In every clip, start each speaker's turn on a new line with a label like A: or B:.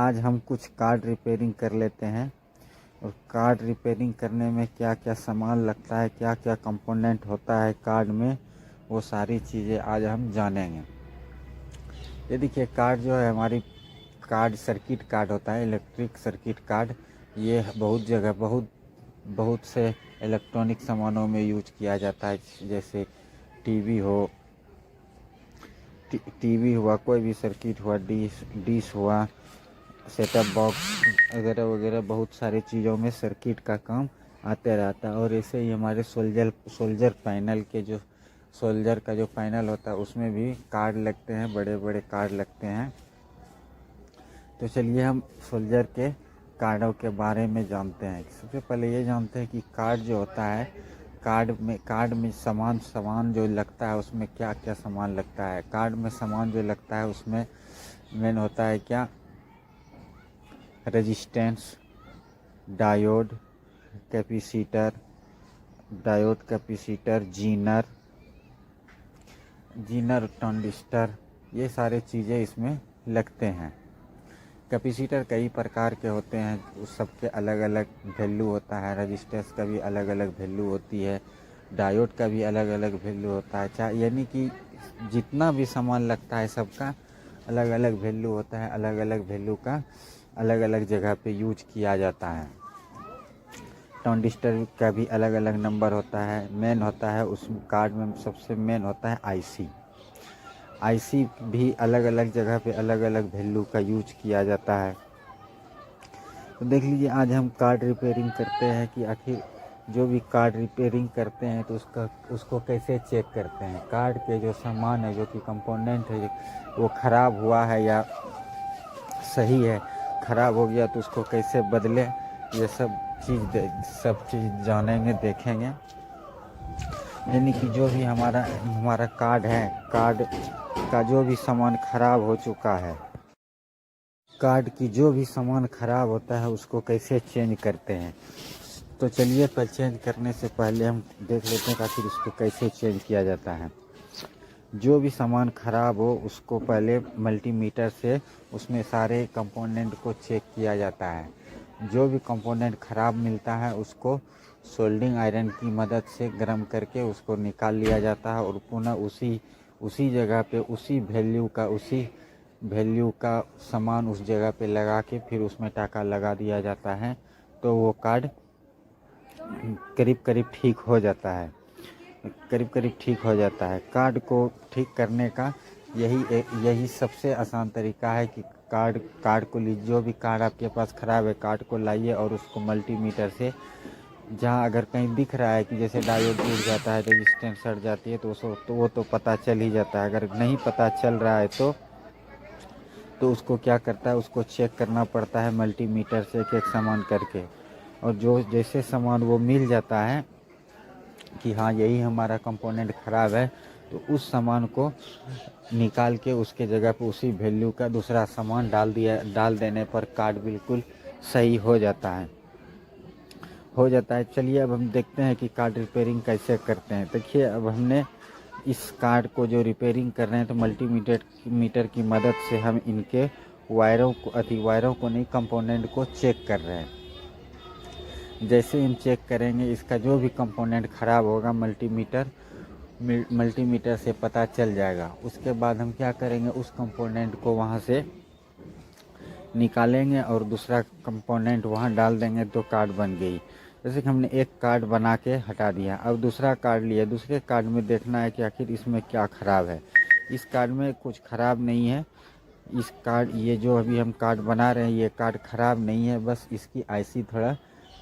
A: आज हम कुछ कार्ड रिपेयरिंग कर लेते हैं और कार्ड रिपेयरिंग करने में क्या क्या सामान लगता है, क्या क्या कंपोनेंट होता है कार्ड में, वो सारी चीज़ें आज हम जानेंगे। ये देखिए, कार्ड जो है हमारी कार्ड सर्किट कार्ड होता है, इलेक्ट्रिक सर्किट कार्ड। ये बहुत जगह बहुत से इलेक्ट्रॉनिक सामानों में यूज किया जाता है, जैसे टीवी हो, टीवी हुआ, कोई भी सर्किट हुआ, डिश हुआ, सेटअप बॉक्स वगैरह वगैरह, बहुत सारी चीज़ों में सर्किट का काम आते रहता है। और ऐसे ही हमारे सोल्जर पैनल के जो सोल्जर का जो पैनल होता है उसमें भी कार्ड लगते हैं, बड़े बड़े कार्ड लगते हैं। तो चलिए हम सोल्जर के कार्डों के बारे में जानते हैं। सबसे पहले ये जानते हैं कि कार्ड जो होता है, कार्ड में सामान जो लगता है उसमें क्या क्या सामान लगता है। कार्ड में सामान जो लगता है उसमें मेन होता है क्या, resistance, diode, capacitor, Zener transistor, ये सारे चीज़ें इसमें लगते हैं। कैपेसिटर कई प्रकार के होते हैं, उस सबके अलग अलग वैल्यू होता है। रेजिस्टेंस का भी अलग अलग वैल्यू होती है, डायोड का भी अलग अलग वैल्यू होता है। यानी कि जितना भी सामान लगता है सबका अलग अलग वैल्यू होता है। अलग अलग वैल्यू का अलग अलग जगह पे यूज किया जाता है। ट्रांजिस्टर का भी अलग अलग नंबर होता है। मेन होता है उस कार्ड में सबसे मेन होता है आईसी भी अलग अलग जगह पे अलग अलग वैल्यू का यूज किया जाता है। तो देख लीजिए, आज हम कार्ड रिपेयरिंग करते हैं कि आखिर जो भी कार्ड रिपेयरिंग करते हैं तो उसको कैसे चेक करते हैं। कार्ड के जो सामान है, जो कि कंपोनेंट है, वो ख़राब हुआ है या सही है। ख़राब हो गया तो उसको कैसे बदले, ये सब चीज़ जानेंगे, देखेंगे। यानी कि जो भी हमारा कार्ड है, कार्ड का जो भी सामान ख़राब हो चुका है, कार्ड की जो भी सामान ख़राब होता है उसको कैसे चेंज करते हैं। तो चलिए, पर चेंज करने से पहले हम देख लेते हैं कि आखिर इसको कैसे चेंज किया जाता है। जो भी सामान ख़राब हो उसको पहले मल्टीमीटर से उसमें सारे कंपोनेंट को चेक किया जाता है। जो भी कंपोनेंट ख़राब मिलता है उसको सोल्डिंग आयरन की मदद से गर्म करके उसको निकाल लिया जाता है और पुनः उसी जगह पे उसी वैल्यू का सामान उस जगह पे लगा के फिर उसमें टाका लगा दिया जाता है। तो वो कार्ड करीब करीब ठीक हो जाता है। कार्ड को ठीक करने का यही सबसे आसान तरीका है कि कार्ड को लीजिए। जो भी कार्ड आपके पास ख़राब है, कार्ड को लाइए और उसको मल्टीमीटर से, जहाँ अगर कहीं दिख रहा है कि जैसे डायोड टूट जाता है, रेजिस्टेंस सट जाती है, तो वो तो पता चल ही जाता है। अगर नहीं पता चल रहा है तो उसको क्या करता है, उसको चेक करना पड़ता है मल्टीमीटर से एक एक सामान करके। और जो जैसे सामान वो मिल जाता है कि हाँ यही हमारा कंपोनेंट ख़राब है, तो उस सामान को निकाल के उसके जगह पे उसी वैल्यू का दूसरा सामान डाल देने पर कार्ड बिल्कुल सही हो जाता है। चलिए, अब हम देखते हैं कि कार्ड रिपेयरिंग कैसे करते हैं। देखिए, अब हमने इस कार्ड को जो रिपेयरिंग कर रहे हैं तो मल्टीमीटर की मदद से हम इनके वायरों को नहीं, कंपोनेंट को चेक कर रहे हैं। जैसे हम चेक करेंगे, इसका जो भी कंपोनेंट ख़राब होगा मल्टीमीटर से पता चल जाएगा। उसके बाद हम क्या करेंगे, उस कंपोनेंट को वहाँ से निकालेंगे और दूसरा कंपोनेंट वहाँ डाल देंगे, तो कार्ड बन गई। जैसे कि हमने एक कार्ड बना के हटा दिया, अब दूसरा कार्ड लिया। दूसरे कार्ड में देखना है कि आखिर इसमें क्या ख़राब है। इस कार्ड में कुछ ख़राब नहीं है। ये जो अभी हम कार्ड बना रहे हैं, ये कार्ड ख़राब नहीं है, बस इसकी आईसी थोड़ा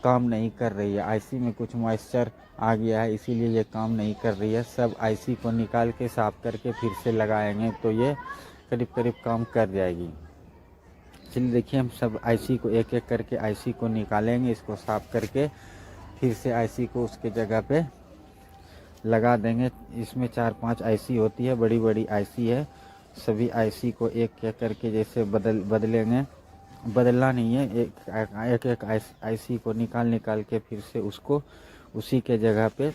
A: काम नहीं कर रही है। आईसी में कुछ मॉइस्चर आ गया है, इसीलिए ये काम नहीं कर रही है। सब आईसी को निकाल के साफ़ करके फिर से लगाएंगे तो ये करीब करीब काम कर जाएगी। चलिए देखिए, हम सब आईसी को एक एक करके आईसी को निकालेंगे, इसको साफ़ करके फिर से आईसी को उसके जगह पे लगा देंगे। इसमें 4-5 आईसी होती है, बड़ी बड़ी आईसी है। सभी आईसी को एक एक करके जैसे बदलेंगे, बदलना नहीं है, एक आईसी को निकाल के फिर से उसको उसी के जगह पे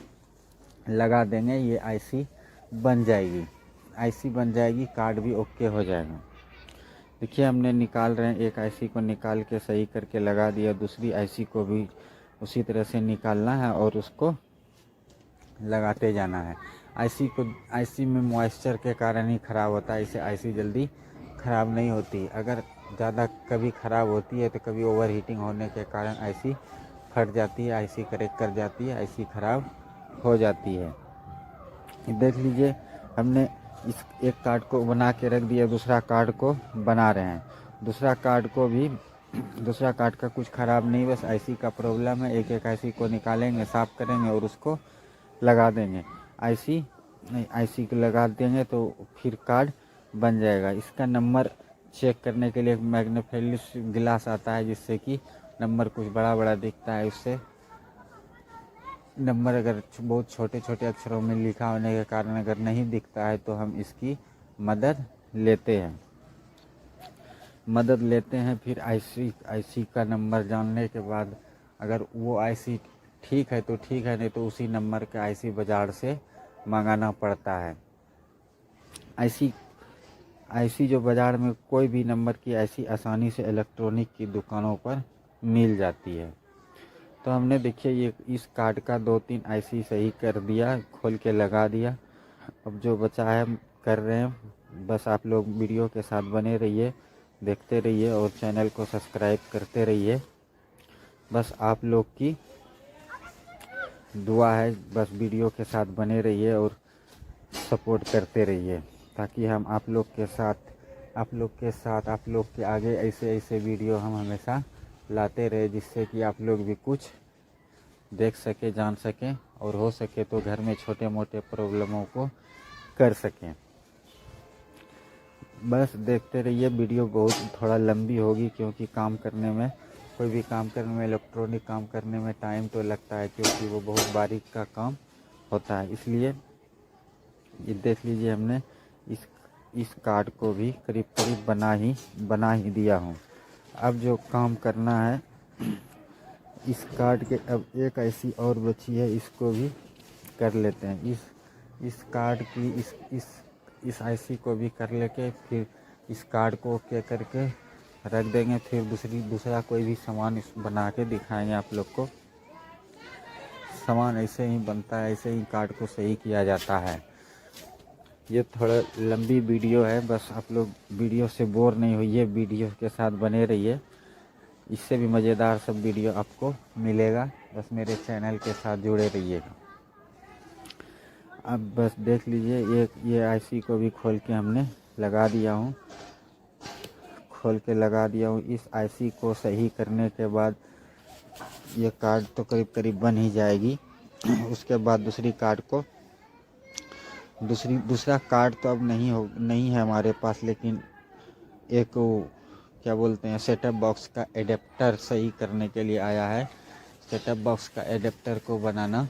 A: लगा देंगे। ये आईसी बन जाएगी, कार्ड भी ओके हो जाएगा। देखिए हमने निकाल रहे हैं, एक आईसी को निकाल के सही करके लगा दिया, दूसरी आईसी को भी उसी तरह से निकालना है और उसको लगाते जाना है। आईसी में मॉइस्चर के कारण ही ख़राब होता है, इसे आईसी जल्दी ख़राब नहीं होती। अगर ज़्यादा कभी ख़राब होती है तो कभी ओवर हीटिंग होने के कारण आईसी फट जाती है, आईसी क्रैक कर जाती है, आईसी ख़राब हो जाती है। देख लीजिए हमने इस एक कार्ड को बना के रख दिया, दूसरा कार्ड को बना रहे हैं। दूसरा कार्ड का कुछ ख़राब नहीं, बस आईसी का प्रॉब्लम है। एक एक आईसी को निकालेंगे, साफ़ करेंगे और उसको लगा देंगे। आईसी को लगा देंगे तो फिर कार्ड बन जाएगा। इसका नंबर चेक करने के लिए मैग्नीफाइंग ग्लास आता है, जिससे कि नंबर कुछ बड़ा बड़ा दिखता है। उससे नंबर अगर बहुत छोटे छोटे अक्षरों में लिखा होने के कारण अगर नहीं दिखता है तो हम इसकी मदद लेते हैं। फिर आईसी का नंबर जानने के बाद अगर वो आईसी ठीक है तो ठीक है, नहीं तो उसी नंबर का आईसी बाज़ार से मंगाना पड़ता है। आईसी जो बाज़ार में कोई भी नंबर की आईसी आसानी से इलेक्ट्रॉनिक की दुकानों पर मिल जाती है। तो हमने देखिए ये इस कार्ड का 2-3 आईसी सही कर दिया, खोल के लगा दिया। अब जो बचा है कर रहे हैं। बस आप लोग वीडियो के साथ बने रहिए, देखते रहिए और चैनल को सब्सक्राइब करते रहिए। बस आप लोग की दुआ है, बस वीडियो के साथ बने रहिए और सपोर्ट करते रहिए, ताकि हम आप लोग के आगे ऐसे वीडियो हम हमेशा लाते रहे, जिससे कि आप लोग भी कुछ देख सके, जान सकें और हो सके तो घर में छोटे मोटे प्रॉब्लमों को कर सकें। बस देखते रहिए, वीडियो बहुत थोड़ा लंबी होगी क्योंकि कोई भी काम करने में, इलेक्ट्रॉनिक काम करने में टाइम तो लगता है, क्योंकि वो बहुत बारीक का काम होता है। इसलिए ये देख लीजिए हमने इस कार्ड को भी करीब करीब बना ही दिया हूँ। अब जो काम करना है, इस कार्ड के अब एक ऐसी और बची है, इसको भी कर लेते हैं। इस कार्ड की इस आईसी को भी कर लेके फिर इस कार्ड को ओके करके रख देंगे। फिर दूसरा कोई भी सामान बना के दिखाएंगे आप लोग को। सामान ऐसे ही बनता है, ऐसे ही कार्ड को सही किया जाता है। ये थोड़ा लंबी वीडियो है, बस आप लोग वीडियो से बोर नहीं होइए, वीडियो के साथ बने रहिए। इससे भी मज़ेदार सब वीडियो आपको मिलेगा, बस मेरे चैनल के साथ जुड़े रहिएगा। अब बस देख लीजिए ये आईसी को भी खोल के हमने लगा दिया हूँ। इस आईसी को सही करने के बाद ये कार्ड तो करीब करीब बन ही जाएगी। उसके बाद दूसरा कार्ड तो अब नहीं है हमारे पास, लेकिन एक क्या बोलते हैं, सेटअप बॉक्स का एडेप्टर सही करने के लिए आया है। सेटअप बॉक्स का एडेप्टर को बनाना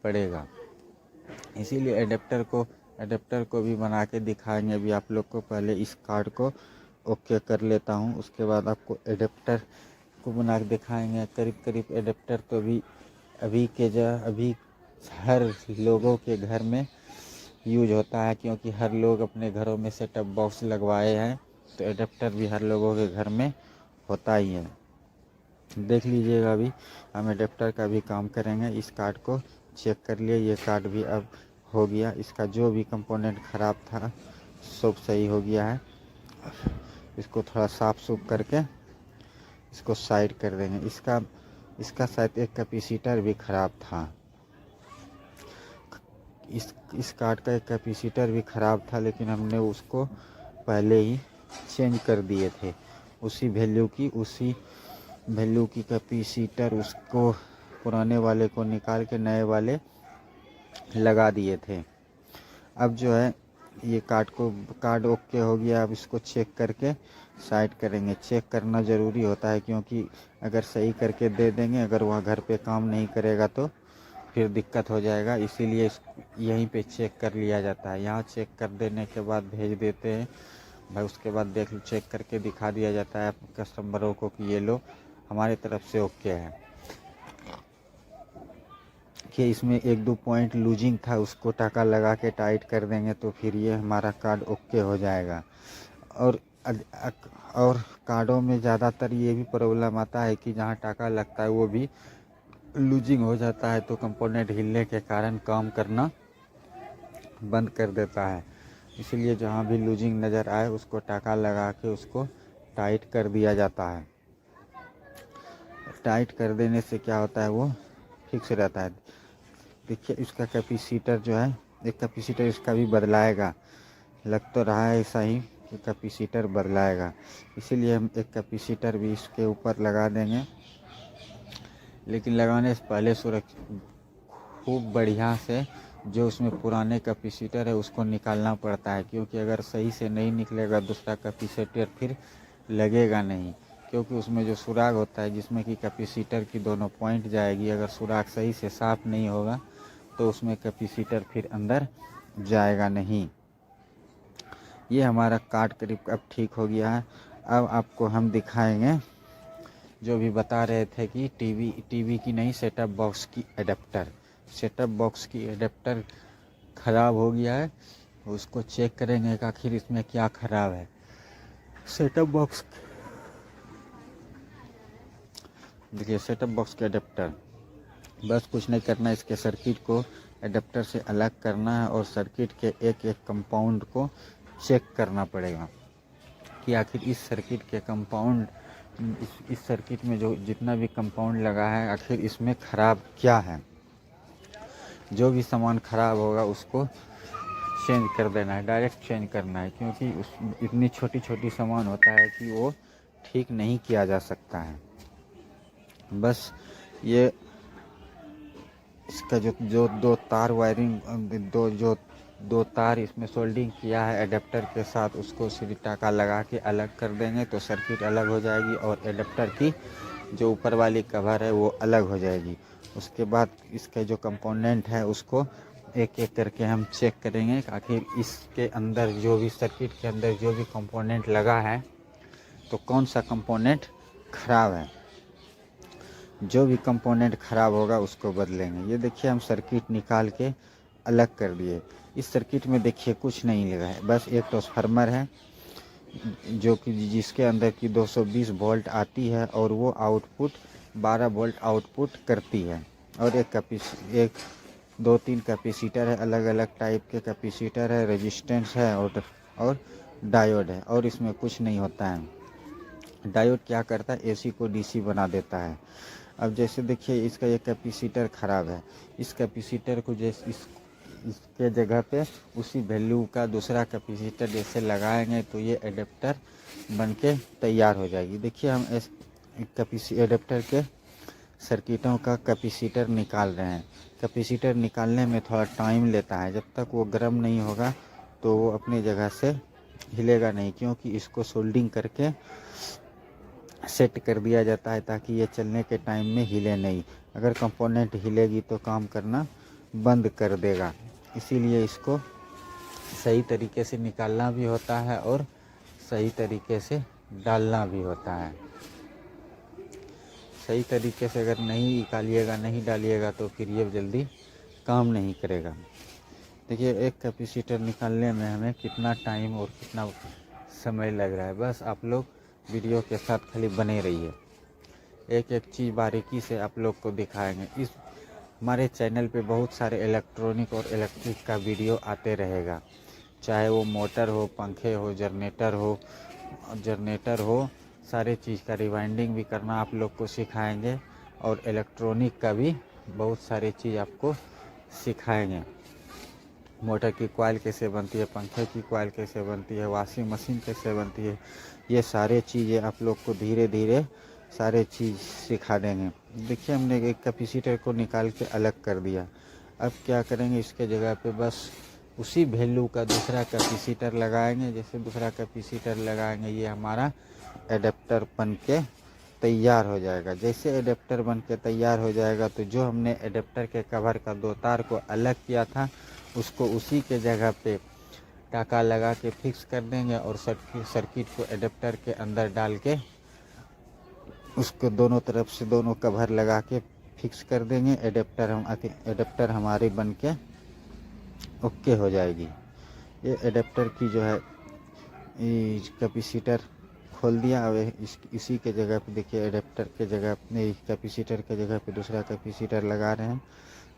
A: पड़ेगा, इसीलिए एडेप्टर को भी बना के दिखाएंगे अभी आप लोग को। पहले इस कार्ड को ओके कर लेता हूँ, उसके बाद आपको एडेप्टर को बना के दिखाएंगे। करीब करीब एडेप्टर तो अभी हर लोगों के घर में यूज होता है, क्योंकि हर लोग अपने घरों में सेटअप बॉक्स लगवाए हैं, तो एडेप्टर भी हर लोगों के घर में होता ही है। देख लीजिएगा, अभी हम एडेप्टर का भी काम करेंगे। इस कार्ड को चेक कर लिए, ये कार्ड भी अब हो गया। इसका जो भी कंपोनेंट ख़राब था सब सही हो गया है। इसको थोड़ा साफ सूफ करके इसको साइड कर देंगे। इसका शायद एक कैपेसिटर भी ख़राब था। इस कार्ड का एक कैपेसिटर भी ख़राब था, लेकिन हमने उसको पहले ही चेंज कर दिए थे। उसी वैल्यू की कैपेसिटर उसको पुराने वाले को निकाल के नए वाले लगा दिए थे। अब जो है ये कार्ड ओके हो गया। अब इसको चेक करके साइड करेंगे। चेक करना ज़रूरी होता है, क्योंकि अगर सही करके दे देंगे, अगर वह घर पे काम नहीं करेगा तो फिर दिक्कत हो जाएगा। इसीलिए यहीं पे चेक कर लिया जाता है। यहाँ चेक कर देने के बाद भेज देते हैं भाई, उसके बाद चेक करके दिखा दिया जाता है कस्टमरों को कि ये लो हमारी तरफ से ओके है। कि इसमें 1-2 पॉइंट लूजिंग था, उसको टाका लगा के टाइट कर देंगे तो फिर ये हमारा कार्ड ओके हो जाएगा। और और कार्डों में ज़्यादातर ये भी प्रॉब्लम आता है कि जहाँ टाका लगता है वो भी लूजिंग हो जाता है, तो कंपोनेंट हिलने के कारण काम करना बंद कर देता है। इसलिए जहाँ भी लूजिंग नज़र आए उसको टाका लगा के उसको टाइट कर दिया जाता है। टाइट कर देने से क्या होता है, वो फिक्स रहता है। देखिए इसका कैपेसिटर जो है, एक कैपेसिटर इसका भी बदलाएगा, लग तो रहा है ऐसा ही कि कैपेसिटर बदलाएगा, इसीलिए हम एक कैपेसिटर भी इसके ऊपर लगा देंगे। लेकिन लगाने से पहले सुरक्षित खूब बढ़िया से जो उसमें पुराने कैपेसिटर है उसको निकालना पड़ता है, क्योंकि अगर सही से नहीं निकलेगा दूसरा कैपेसिटर फिर लगेगा नहीं, क्योंकि उसमें जो सुराग होता है जिसमें कि कैपेसिटर की दोनों पॉइंट जाएगी, अगर सुराग सही से साफ नहीं होगा तो उसमें कैपेसिटर फिर अंदर जाएगा नहीं। ये हमारा कार्ड करीब अब ठीक हो गया है। अब आपको हम दिखाएंगे जो भी बता रहे थे कि टीवी की नहीं, सेटअप बॉक्स की एडेप्टर। सेटअप बॉक्स की एडेप्टर ख़राब हो गया है, उसको चेक करेंगे कि आखिर इसमें क्या ख़राब है। सेटअप बॉक्स, देखिए सेटअप बॉक्स के एडेप्टर, बस कुछ नहीं करना, इसके सर्किट को एडेप्टर से अलग करना है और सर्किट के एक एक कंपाउंड को चेक करना पड़ेगा कि आखिर इस सर्किट के कंपाउंड, इस सर्किट में जो जितना भी कंपाउंड लगा है आखिर इसमें ख़राब क्या है। जो भी सामान ख़राब होगा उसको चेंज कर देना है, डायरेक्ट चेंज करना है, क्योंकि उस इतनी छोटी छोटी सामान होता है कि वो ठीक नहीं किया जा सकता है। बस ये इसका जो दो तार वायरिंग, दो तार इसमें सोल्डिंग किया है एडेप्टर के साथ, उसको सीधे टाका लगा के अलग कर देंगे तो सर्किट अलग हो जाएगी और एडेप्टर की जो ऊपर वाली कवर है वो अलग हो जाएगी। उसके बाद इसके जो कंपोनेंट है उसको एक एक करके हम चेक करेंगे आखिर इसके अंदर जो भी सर्किट के अंदर जो भी कंपोनेंट लगा है तो कौन सा कंपोनेंट ख़राब है। जो भी कंपोनेंट ख़राब होगा उसको बदलेंगे। ये देखिए हम सर्किट निकाल के अलग कर दिए। इस सर्किट में देखिए कुछ नहीं लगा है, बस एक ट्रांसफार्मर है जो कि जिसके अंदर की 220 वोल्ट आती है और वो आउटपुट 12 वोल्ट आउटपुट करती है। और एक दो तीन कैपेसिटर है, अलग अलग टाइप के कैपेसिटर है, रेजिस्टेंस है और डायोड है, और इसमें कुछ नहीं होता है। डायोड क्या करता है, एसी को डीसी बना देता है। अब जैसे देखिए इसका ये कैपेसिटर ख़राब है, इस कैपेसिटर को जैसे इसके जगह पे उसी वैल्यू का दूसरा कैपेसिटर जैसे लगाएंगे तो ये एडेप्टर बन के तैयार हो जाएगी। देखिए हम इस एडेप्टर के सर्किटों का कैपेसिटर निकाल रहे हैं। कैपेसिटर निकालने में थोड़ा टाइम लेता है, जब तक वो गर्म नहीं होगा तो वो अपनी जगह से हिलेगा नहीं, क्योंकि इसको सोल्डिंग करके सेट कर दिया जाता है ताकि ये चलने के टाइम में हिले नहीं। अगर कंपोनेंट हिलेगी तो काम करना बंद कर देगा, इसीलिए इसको सही तरीके से निकालना भी होता है और सही तरीके से डालना भी होता है। सही तरीके से अगर नहीं निकालिएगा, नहीं डालिएगा तो फिर ये जल्दी काम नहीं करेगा। देखिए एक कैपेसिटर निकालने में हमें कितना टाइम और कितना समय लग रहा है, बस आप लोग वीडियो के साथ खाली बने रहिए। एक एक चीज़ बारीकी से आप लोग को दिखाएंगे। इस हमारे चैनल पे बहुत सारे इलेक्ट्रॉनिक और इलेक्ट्रिक का वीडियो आते रहेगा, चाहे वो मोटर हो, पंखे हो, जनरेटर हो, सारे चीज़ का रिवाइंडिंग भी करना आप लोग को सिखाएंगे और इलेक्ट्रॉनिक का भी बहुत सारी चीज़ आपको सिखाएंगे। मोटर की कॉइल कैसे बनती है, पंखे की कॉइल कैसे बनती है, वॉशिंग मशीन कैसे बनती है, ये सारे चीज़ें आप लोग को धीरे धीरे सारे चीज़ सिखा देंगे। देखिए हमने एक कैपेसिटर को निकाल के अलग कर दिया। अब क्या करेंगे, इसके जगह पे बस उसी वैल्यू का दूसरा कैपेसिटर लगाएंगे। जैसे दूसरा कैपेसिटर लगाएंगे ये हमारा एडेप्टर बन के तैयार हो जाएगा। जैसे एडेप्टर बन के तैयार हो जाएगा तो जो हमने एडेप्टर के कवर का दो तार को अलग किया था उसको उसी के जगह पे टाका लगा के फिक्स कर देंगे और सर्किट को एडेप्टर के अंदर डाल के उसको दोनों तरफ से दोनों कवर लगा के फिक्स कर देंगे। एडेप्टर हमारी बन के ओके हो जाएगी। ये एडेप्टर की जो है ये कैपेसिटर खोल दिया। अब इसी के जगह पे देखिए एडेप्टर के जगह नहीं, कैपेसिटर के जगह पे दूसरा कैपेसिटर लगा रहे हैं।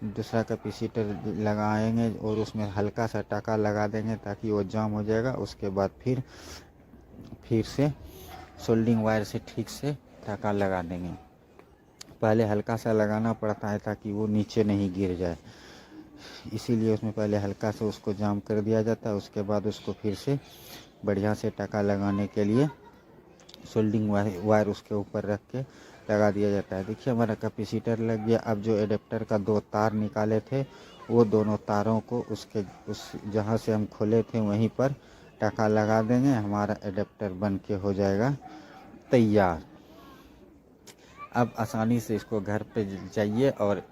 A: दूसरा कैपेसिटर लगाएंगे और उसमें हल्का सा टाका लगा देंगे ताकि वो जाम हो जाएगा। उसके बाद फिर से सोल्डिंग वायर से ठीक से टाका लगा देंगे। पहले हल्का सा लगाना पड़ता है ताकि वो नीचे नहीं गिर जाए, इसीलिए उसमें पहले हल्का से उसको जाम कर दिया जाता है। उसके बाद उसको फिर से बढ़िया से टाका लगाने के लिए सोल्डिंग वायर उसके ऊपर रख के लगा दिया जाता है। देखिए हमारा कैपेसिटर लग गया। अब जो एडेप्टर का 2 तार निकाले थे वो दोनों तारों को उस जहाँ से हम खोले थे वहीं पर टाका लगा देंगे। हमारा एडेप्टर बन के हो जाएगा तैयार। अब आसानी से इसको घर पे जाइए और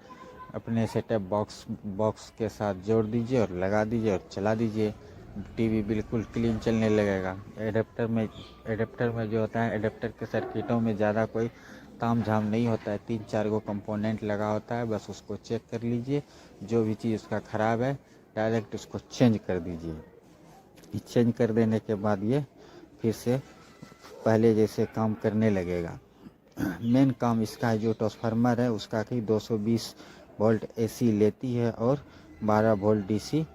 A: अपने सेटअप बॉक्स के साथ जोड़ दीजिए और लगा दीजिए और चला दीजिए। टीवी बिल्कुल क्लीन चलने लगेगा। एडेप्टर में जो होता है, एडेप्टर के सर्किटों में ज़्यादा कोई ताम झाम नहीं होता है। 3-4 गो कंपोनेंट लगा होता है, बस उसको चेक कर लीजिए। जो भी चीज़ उसका ख़राब है डायरेक्ट उसको चेंज कर दीजिए। चेंज कर देने के बाद ये फिर से पहले जैसे काम करने लगेगा। मेन काम इसका है, जो ट्रांसफार्मर है उसका कि 220 वोल्ट एसी लेती है और 12 वोल्ट डीसी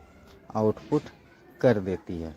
A: आउटपुट कर देती है।